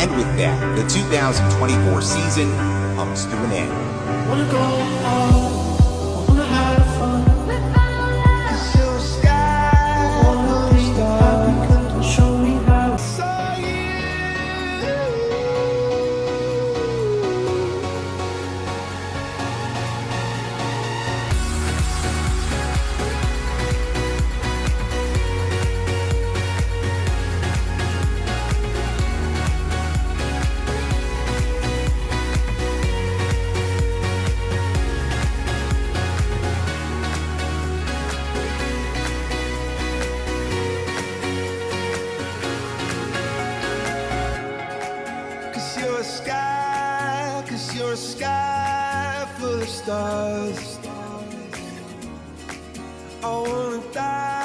And with that, the 2024 season comes to an end. Wanna go out, wanna have fun. It's your sky, wanna be happy, come show me how. Saw you. Cause you're a sky full of stars. I wanna die.